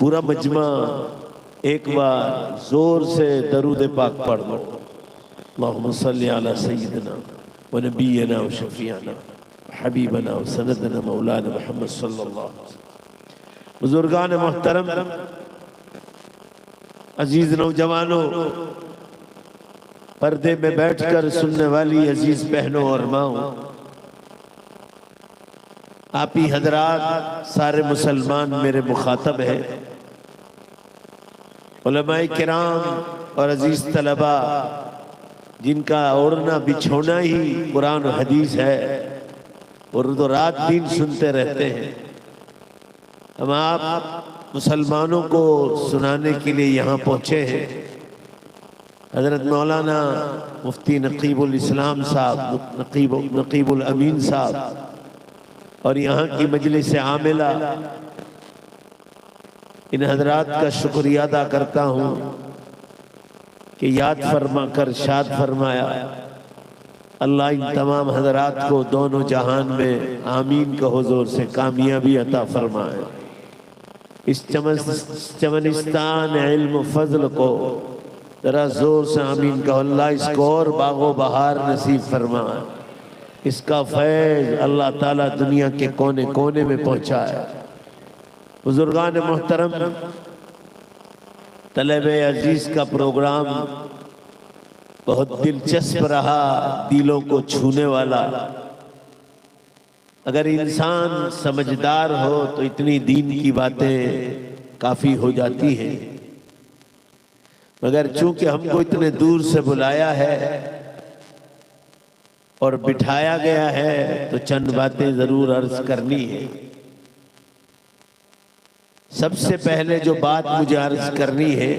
पूरा मजमा एक बार जोर से दरूद पाक पढ़ लो अल्लाहुम्मा सल्ली अला सय्यिदिना व नबियना व शफीअना हबीबना व सनदना मौलाना मुहम्मद सल्लल्लाहु अलैहि वसल्लम बुजुर्गान मोहतरम अजीज नौजवानों पर्दे में बैठकर सुनने वाली अजीज बहनों और माओं आप ही हजरात सारे मुसलमान मेरे मुखातब हैं उलमाए किराम और अजीज तलबा जिनका ओढ़ना बिछोना ही कुरान और हदीस है और तो रात दिन सुनते रहते हैं हम आप मुसलमानों को सुनाने के लिए यहाँ पहुँचे हैं हज़रत मौलाना मुफ्ती नकीबुल इस्लाम साहब, नकीबुल अमीन साहब और यहाँ की मजलिस आमिला, इन हजरात का शुक्रिया अदा करता हूँ कि याद फरमा कर शाद फरमाया। अल्लाह इन तमाम हजरात को दोनों जहान में आमीन का हुजूर से कामयाबी अता फरमाए। इस चमनिस्तान इल्म फजल को जरा जोर से आमीन का। अल्लाह इसको और बागो बहार नसीब फरमाए। इसका फैज अल्लाह ताला दुनिया के कोने कोने में पहुँचाए। बुजुर्गान मोहतरम, तलबे अजीज का प्रोग्राम बहुत दिलचस्प रहा, दिलों को छूने वाला। अगर इंसान समझदार हो तो इतनी दीन की बातें काफ़ी हो जाती हैं, मगर चूंकि हमको इतने दूर से बुलाया है और बिठाया गया है तो चंद बातें ज़रूर अर्ज करनी है। सबसे पहले जो बात मुझे अर्ज करनी है,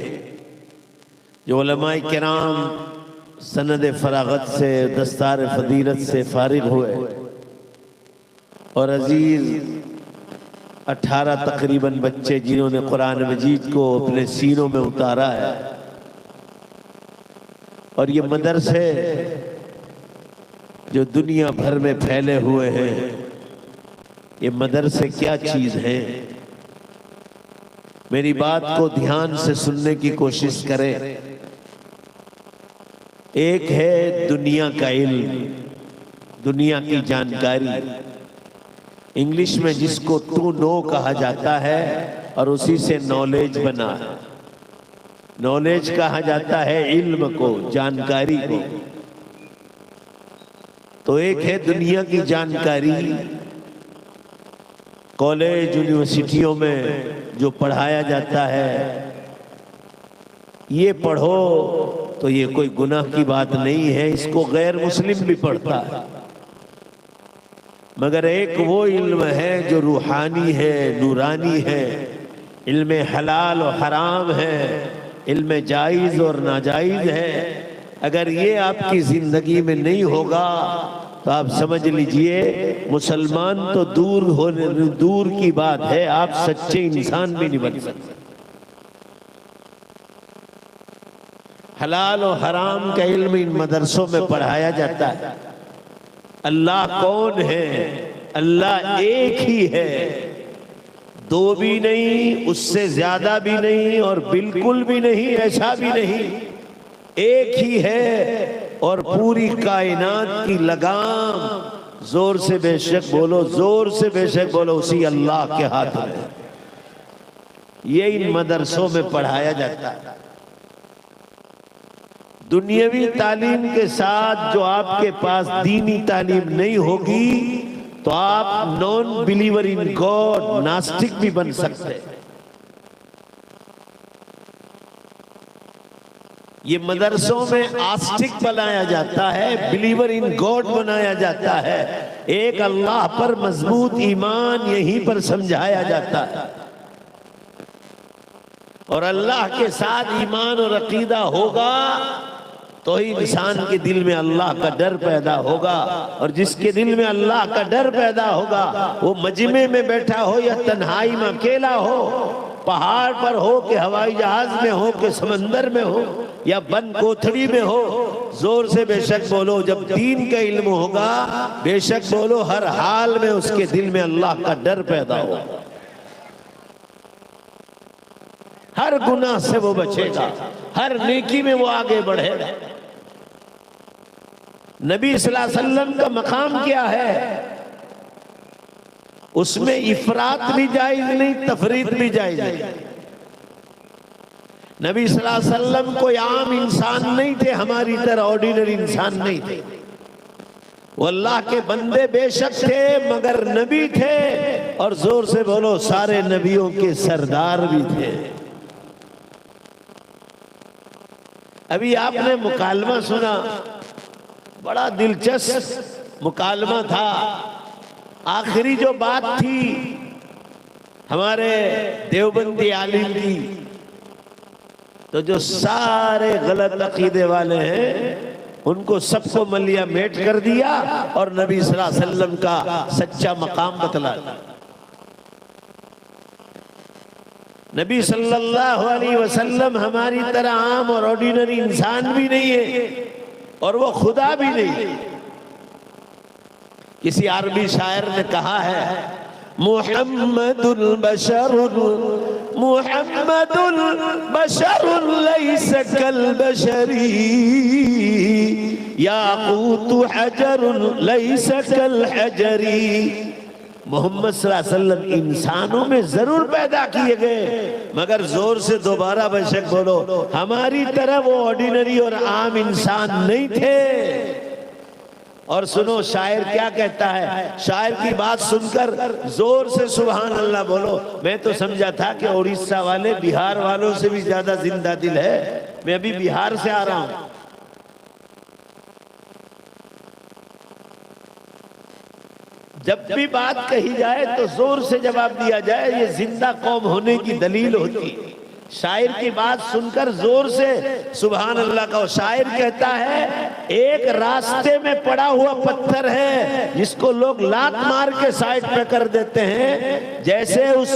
जो उलमाए किराम सनद फरागत से, दस्तार फदीलत से फारिग हुए और अजीज 18 तकरीबन बच्चे जिन्होंने कुरान मजीद को अपने सीनों में उतारा है, और ये मदरसे जो दुनिया भर में फैले हुए हैं, ये मदरसे क्या चीज़ हैं। मेरी बात को ध्यान से सुनने की कोशिश करें। एक है दुनिया का इल्म, दुनिया की जानकारी, इंग्लिश में जिसको टू नो कहा जाता है और उसी से नॉलेज बना है। नॉलेज कहा जाता है इल्म को, जानकारी को। तो एक है दुनिया की जानकारी, कॉलेज यूनिवर्सिटियों में जो पढ़ाया जाता है, ये पढ़ो तो ये कोई गुनाह की बात नहीं है, इसको गैर मुस्लिम भी पढ़ता है। मगर एक वो इल्म है जो रूहानी है, नूरानी है, इल्म हलाल और हराम है, इल्म जायज़ और नाजायज़ है। अगर ये आपकी जिंदगी में नहीं होगा तो आप समझ लीजिए मुसलमान तो दूर की बात है, आप सच्चे इंसान भी नहीं बन सकते। हलाल और हराम का इल्म इन मदरसों में पढ़ाया जाता है। अल्लाह कौन है? अल्लाह एक ही है, दो भी नहीं, उससे ज्यादा भी नहीं और बिल्कुल भी नहीं, ऐसा भी नहीं। एक ही है और पूरी कायनात की लगाम, जोर से बेशक बोलो, जोर से बेशक बोलो, उसी अल्लाह के हाथ में। ये इन मदरसों में पढ़ाया जाता है। दुनियावी तालीम के साथ जो आपके पास दीनी तालीम नहीं होगी तो आप नॉन बिलीवर इन गॉड, नास्तिक भी बन सकते हैं। ये मदरसों में आस्तिक बनाया जाता है, बिलीवर इन गॉड बनाया जाता है। एक अल्लाह पर मजबूत ईमान यहीं पर समझाया जाता है, और अल्लाह के साथ ईमान और अकीदा होगा तो ही इंसान के दिल में अल्लाह का डर पैदा होगा। और जिसके दिल में अल्लाह का डर पैदा होगा, वो मजमे में बैठा हो या तन्हाई में अकेला हो, पहाड़ पर हो कि हवाई जहाज में हो कि समंदर में हो या बंद कोठरी में हो, जोर से बेशक बोलो, जब दीन का इल्म होगा बेशक बोलो, हर हाल में उसके दिल में अल्लाह का डर पैदा होगा। हर गुनाह से वो बचेगा, हर नेकी में वो आगे बढ़ेगा। नबी सल्लल्लाहु अलैहि वसल्लम का मकाम क्या है? उसमें इफरात भी जायज नहीं, तफरीत भी जायज नहीं। नबी सल्लल्लाहु अलैहि वसल्लम कोई आम इंसान नहीं थे, हमारी तरह ऑर्डिनरी इंसान नहीं थे। वो अल्लाह के बंदे बेशक थे मगर नबी थे, और जोर से बोलो सारे नबियों के सरदार भी थे। अभी आपने मुकालमा सुना, बड़ा दिलचस्प मुकालमा था। आखिरी जो बात थी हमारे देवबंदी आलिम की, तो जो सारे गलत अकीदे वाले हैं उनको सबको मलिया मेट कर दिया और नबी सल्लल्लाहु अलैहि वसल्लम का सच्चा मकाम बतला दिया। नबी सल्लल्लाहु अलैहि वसल्लम हमारी तरह आम और ऑर्डिनरी इंसान भी नहीं है और वो खुदा भी नहीं। किसी अरबी शायर ने कहा है, मुहम्मदुल बशरुन लैसा कल बशरी याकूतु हजरुन लैसा कल हजरी। मोहम्मद सल्लल्लाहु अलैहि वसल्लम इंसानों में जरूर पैदा किए गए, मगर जोर से दोबारा बेशक बोलो, हमारी तरह वो ऑर्डिनरी और आम इंसान नहीं थे। और सुनो शायर क्या कहता है, शायर की बात सुनकर जोर से सुभान अल्लाह बोलो। मैं तो समझा था कि उड़ीसा वाले बिहार वालों से भी ज्यादा जिंदा दिल है। मैं अभी बिहार से आ रहा हूं। जब भी बात कही जाए तो जोर से जवाब दिया जाए, ये जिंदा कौम होने की दलील होती है। शायर की बात सुनकर जोर से सुभान अल्लाह का। शायर कहता है, एक रास्ते में पड़ा हुआ पत्थर है जिसको लोग लात मार के साइड पे कर देते हैं, जैसे उस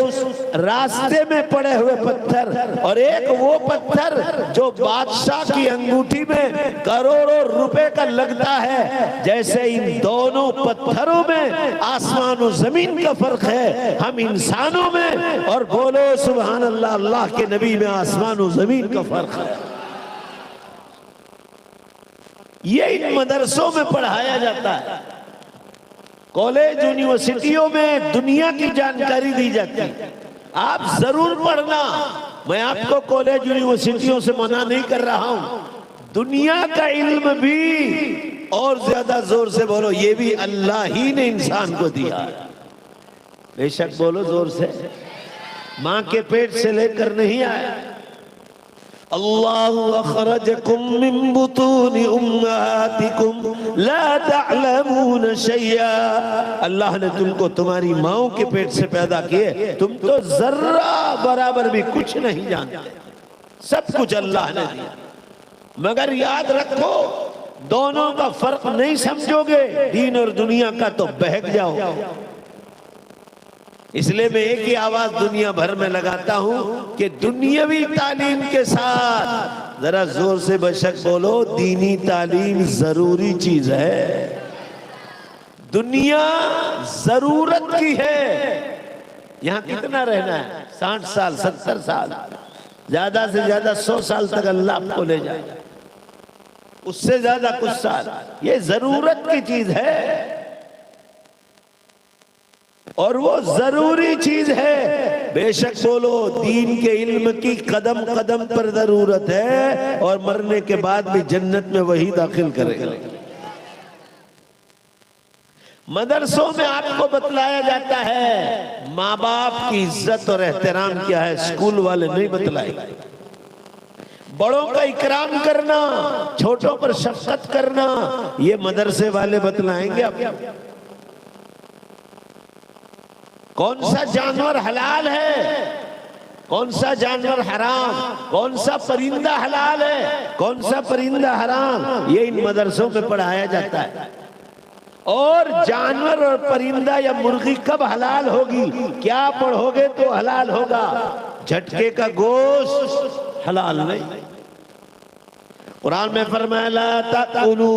रास्ते में पड़े हुए पत्थर और एक वो पत्थर जो बादशाह की अंगूठी में करोड़ों रुपए का लगता है, जैसे इन दोनों पत्थरों में आसमान और जमीन का फर्क है, हम इंसानों में और बोलो सुभान अल्लाह, अल्लाह के नबी में आसमान और जमीन का फर्क है। ये इन मदरसों में पढ़ाया जाता है, कॉलेज यूनिवर्सिटियों में दुनिया की जानकारी दी जाती है। आप जरूर पढ़ना, मैं आपको कॉलेज यूनिवर्सिटियों से मना नहीं कर रहा हूं। दुनिया का इल्म भी और ज्यादा जोर से बोलो, ये भी अल्लाह ही ने इंसान को दिया। बेशक बोलो जोर से, मां के पेट से लेकर नहीं आया। अल्लाहु अखरजकुम मिन बुतूनि उम्मातिकुम ला तअलमून शैया। अल्लाह ने तुमको तुम्हारी माओं के पेट से पैदा किए, तुम तो जर्रा बराबर भी कुछ नहीं जानते। सब कुछ अल्लाह ने दिया, मगर याद रखो दोनों का फर्क नहीं समझोगे, दीन और दुनिया का, तो बहक जाओ। इसलिए मैं एक ही आवाज दुनिया भर में लगाता हूं कि दुनियावी तालीम के साथ जरा जोर से बेशक बोलो, दीनी तालीम जरूरी चीज है। दुनिया जरूरत की है। यहां कितना रहना है? 60 साल 70 साल, ज्यादा से ज्यादा 100 साल तक अल्लाह आपको ले जाए, उससे ज्यादा कुछ साल। ये जरूरत की चीज है और वो जरूरी चीज है। बेशक बोलो, दीन के इल्म की कदम कदम पर जरूरत है और मरने के बाद भी जन्नत में वही दाखिल करेगा। मदरसों में आपको बतलाया जाता है माँ बाप की इज्जत और एहतराम क्या है, स्कूल वाले नहीं बतलाएंगे। बड़ों का इकराम करना, छोटों पर शफकत करना, ये मदरसे वाले बतलाएंगे आपको। कौन सा जानवर हलाल है, कौन सा जानवर हराम, कौन सा परिंदा हलाल है, कौन सा परिंदा हराम, ये इन मदरसों में पढ़ाया जाता है। और जानवर और परिंदा या मुर्गी कब हलाल होगी, क्या पढ़ोगे तो हलाल होगा। झटके का गोश्त हलाल नहीं। कुरान में फरमाया, ला ताकुलू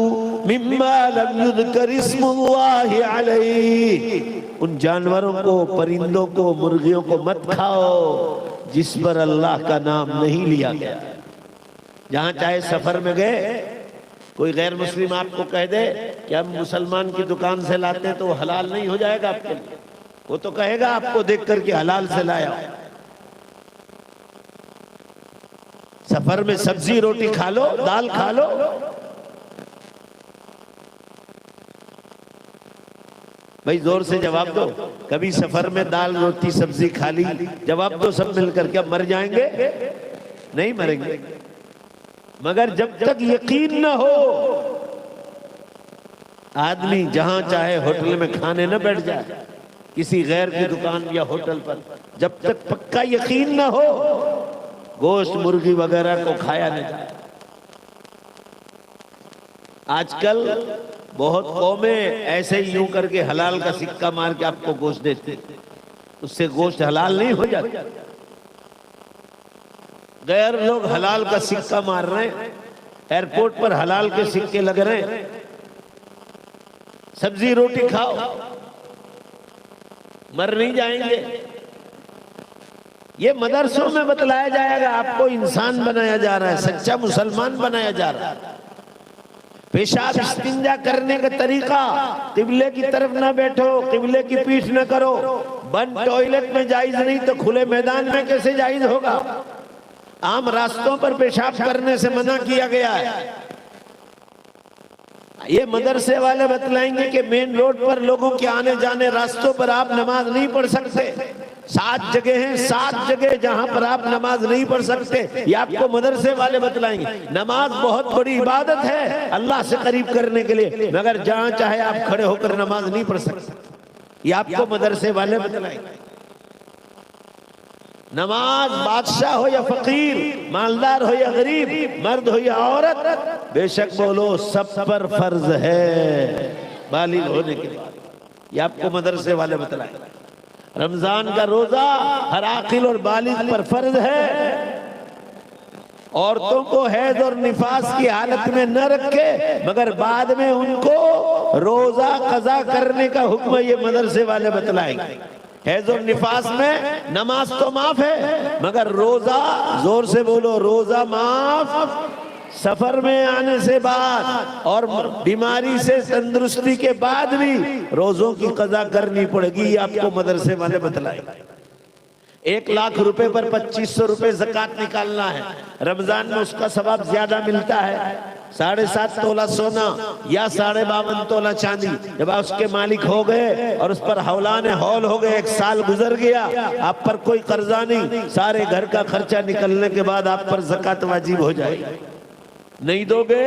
मिम्मा लम युज़कर इस्मुल्लाहि अलैहि। उन जानवरों को, परिंदों को, मुर्गियों को मत खाओ जिस पर अल्लाह का नाम नहीं लिया गया। जहां चाहे सफर में गए, कोई गैर मुस्लिम आपको कह दे कि हम मुसलमान की दुकान से लाते हैं, तो वो हलाल नहीं हो जाएगा आपके लिए। वो तो कहेगा आपको देख कर के हलाल से लाया। सफर में सब्जी रोटी खा लो, दाल खा लो, भाई जोर से जवाब दो। कभी सफर में दाल रोटी सब्जी खा ली? जवाब दो सब मिलकर। क्या मर जाएंगे? नहीं मरेंगे, मगर जब तक यकीन न हो, आदमी जहां चाहे होटल में खाने न बैठ जाए, किसी गैर की दुकान या होटल पर, जब तक पक्का यकीन न हो गोश्त मुर्गी वगैरह को खाया नहीं जाए। आजकल बहुत कौमें ऐसे ही यूं करके हलाल का सिक्का मार के आपको गोश्त देते, उससे गोश्त हलाल नहीं हो जाता। गैर लोग हलाल का सिक्का मार रहे हैं, एयरपोर्ट पर हलाल के सिक्के लग रहे हैं। सब्जी रोटी खाओ, मर नहीं जाएंगे। ये मदरसों में बतलाया जाएगा, आपको इंसान बनाया जा रहा है, सच्चा मुसलमान बनाया जा रहा है। पेशाब इस्तिंजा करने का तरीका, किबले की तरफ ना बैठो, किबले की पीठ न करो। बंद टॉयलेट में जायज नहीं तो खुले मैदान में कैसे जायज होगा? आम रास्तों पर पेशाब करने से मना किया गया है। ये मदरसे वाले बतलाएंगे कि मेन रोड पर लोगों के आने जाने रास्तों पर आप नमाज नहीं पढ़ सकते। 7 जगह हैं, 7 जगह जहां पर आप नमाज नहीं पढ़ सकते, ये आपको मदरसे वाले बतलाएंगे। नमाज बहुत बड़ी इबादत है अल्लाह से करीब करने के लिए, मगर जहां चाहे आप खड़े होकर नमाज नहीं पढ़ सकते, ये आपको मदरसे वाले बतलाएंगे। नमाज बादशाह हो या फकीर, मालदार हो या गरीब, मर्द हो या औरत, बेशक बोलो सब पर फर्ज है बालिग होने के लिए। ये आपको मदरसे वाले बतलाएंगे। रमजान का रोजा हर आकिल और बालिग पर फर्ज है। औरतों को हैज और निफास की हालत में न रखे, मगर बाद में उनको रोजा कज़ा करने का हुक्म ये मदरसे वाले बतलाएंगे। हैज और निफास में नमाज तो माफ है, मगर रोजा, जोर से बोलो, रोजा माफ। सफर में आने से बाद और बीमारी से तंदुरुस्ती के बाद भी रोजों की कज़ा करनी पड़ेगी, आपको मदरसे वाले बतलाएंगे। 1 लाख रुपए पर 2500 रुपए ज़कात निकालना है। रमजान में उसका सवाब ज्यादा मिलता है। 7.5 तोला सोना या 52.5 तोला चांदी जब आप उसके मालिक हो गए और उस पर हौलाने हौल हो गए, 1 साल गुजर गया, आप पर कोई कर्जा नहीं, सारे घर का खर्चा निकलने के बाद आप पर ज़कात वाजिब हो जाएगी। नहीं दोगे,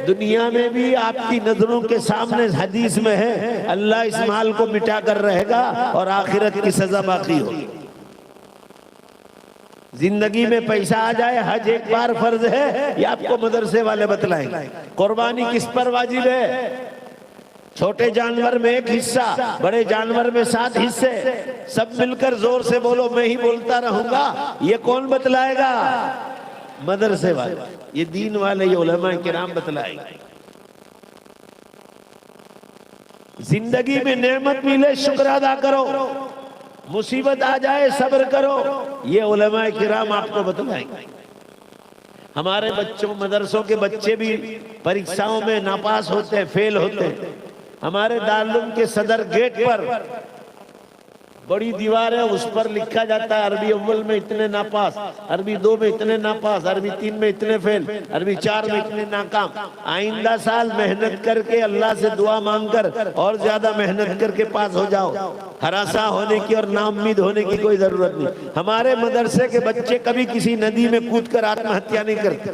दुनिया में भी आपकी नजरों के सामने हदीस में है, अल्लाह इस माल को मिटा कर रहेगा और आखिरत की सजा बाकी होगी। जिंदगी में पैसा आ जाए, हज एक बार फर्ज है, ये आपको मदरसे वाले बतलाएंगे। कुर्बानी किस पर वाजिब है? छोटे जानवर में 1 हिस्सा, बड़े जानवर में 7 हिस्से। सब मिलकर जोर से बोलो, मैं ही बोलता रहूंगा। ये कौन बतलाएगा? मदरसे वाले, ये दीन वाले, ये उलमा किराम बतलाएंगे। जिंदगी में नेमत मिले शुक्र अदा करो, मुसीबत आ जाए सब्र करो, ये उलमा किराम आपको बतलाएंगे। हमारे बच्चों, मदरसों के बच्चे भी परीक्षाओं में नापास होते हैं, फेल होते हैं। हमारे दारुल के सदर गेट पर बड़ी दीवार है, उस पर लिखा जाता है अरबी अव्वल में इतने नापास, अरबी 2 में इतने नापास, अरबी 3 में इतने फेल, अरबी 4 में इतने नाकाम। आइंदा साल मेहनत करके अल्लाह से दुआ मांगकर और ज्यादा मेहनत करके पास हो जाओ। हरासा होने की और नाउम्मीद होने की कोई जरूरत नहीं। हमारे मदरसे के बच्चे कभी किसी नदी में कूदकर आत्महत्या नहीं करते,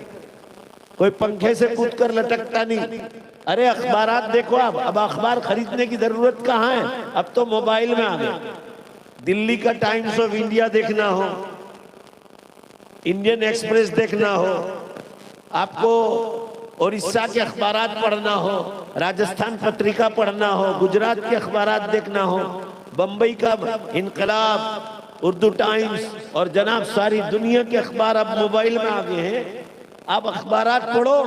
कोई पंखे से कूदकर लटकता नहीं। अरे अखबारात देखो, अब अखबार खरीदने की जरूरत कहाँ है, अब तो मोबाइल में आ गए। दिल्ली का टाइम्स ऑफ इंडिया देखना हो, इंडियन एक्सप्रेस देखना हो, आपको उड़ीसा के अखबारात पढ़ना हो, राजस्थान पत्रिका पढ़ना हो, गुजरात के अखबारात देखना हो, बंबई का इनकलाब, उर्दू टाइम्स और जनाब सारी दुनिया के अखबार अब मोबाइल में आ गए हैं। आप अखबारात पढ़ो।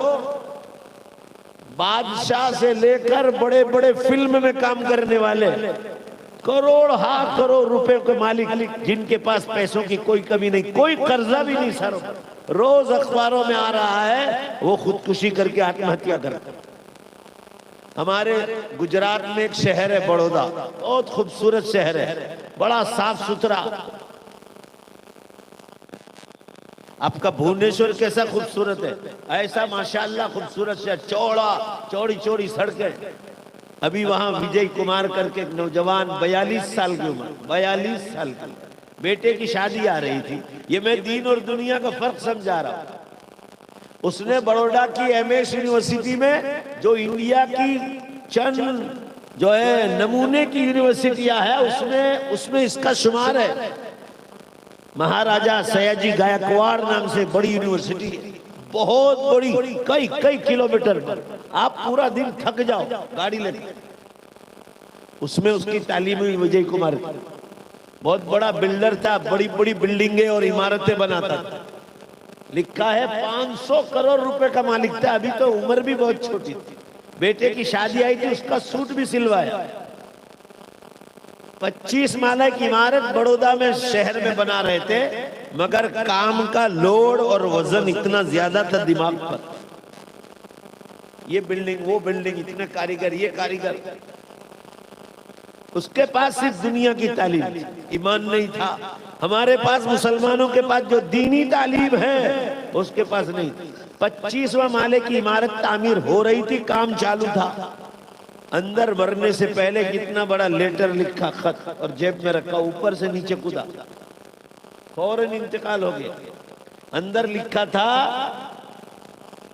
बादशाह से लेकर बड़े बड़े फिल्म में काम करने वाले, करोड़ हाँ करोड़ रुपए के मालिक, जिनके पास पैसों की कोई कमी नहीं, कोई कर्जा भी नहीं सर, रोज अखबारों में आ रहा है वो खुदकुशी करके आत्महत्या करते। हमारे गुजरात में एक शहर है बड़ौदा, बहुत खूबसूरत शहर है, बड़ा साफ सुथरा। आपका भुवनेश्वर कैसा खूबसूरत है, ऐसा माशाअल्लाह खूबसूरत शहर, चौड़ी चौड़ी सड़कें। अभी वहां विजय कुमार करके एक नौजवान 42 साल की उम्र, 42 साल की, बेटे की शादी आ रही थी। ये मैं दीन और दुनिया का फर्क समझा रहा हूं। उसने बड़ौदा की एमएस यूनिवर्सिटी में, जो इंडिया की चंद जो है नमूने की यूनिवर्सिटियां है, उसमें इसका शुमार है। महाराजा सयाजी गायकवाड़ नाम से बड़ी यूनिवर्सिटी है, बहुत बड़ी, कई कई किलोमीटर पर। आप पूरा दिन थक जाओ गाड़ी लेके, उसमें उसकी तालीम हुई विजय कुमार की। बहुत बड़ा बिल्डर था, बड़ी बड़ी बिल्डिंगें और इमारतें बनाता था। लिखा है 500 करोड़ रुपए का मालिक था। अभी तो उम्र भी बहुत छोटी थी। बेटे की शादी आई थी, उसका सूट भी सिलवाया। 25 माला की इमारत बड़ौदा में शहर में बना रहे थे, मगर काम का लोड और वजन इतना ज्यादा था दिमाग पर। ये बिल्डिंग, वो बिल्डिंग, इतने कारीगर, ये कारीगर। उसके पास सिर्फ दुनिया की तालीम, ईमान नहीं था। हमारे पास, मुसलमानों के पास जो दीनी तालीम है उसके पास नहीं। 25वां माले की इमारत तामीर हो रही थी, काम चालू था। अंदर भरने से पहले कितना बड़ा लेटर लिखा, खत, और जेब में रखा, ऊपर से नीचे कूदा, फौरन इंतकाल हो गया। अंदर लिखा था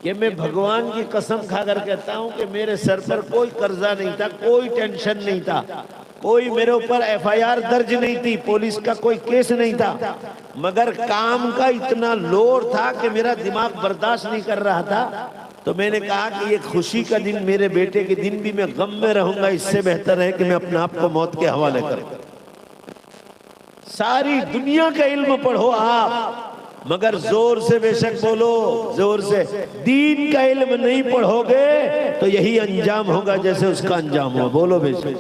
कि मैं भगवान की कसम खाकर कहता हूं कि मेरे सर पर कोई कर्जा नहीं था, कोई टेंशन नहीं था, कोई मेरे ऊपर FIR दर्ज नहीं थी, पुलिस का कोई केस नहीं था, मगर काम का इतना लोड था कि मेरा दिमाग बर्दाश्त नहीं कर रहा था। तो मैंने कहा कि ये खुशी का दिन, मेरे बेटे के दिन भी मैं गम में रहूंगा, इससे बेहतर है कि मैं अपने आप को मौत के हवाले करूं। सारी दुनिया का इल्म पढ़ो आप, मगर जोर से बेशक बोलो, जोर से, दीन का इल्म नहीं पढ़ोगे तो यही अंजाम होगा जैसे उसका अंजाम हुआ। बोलो बेशक।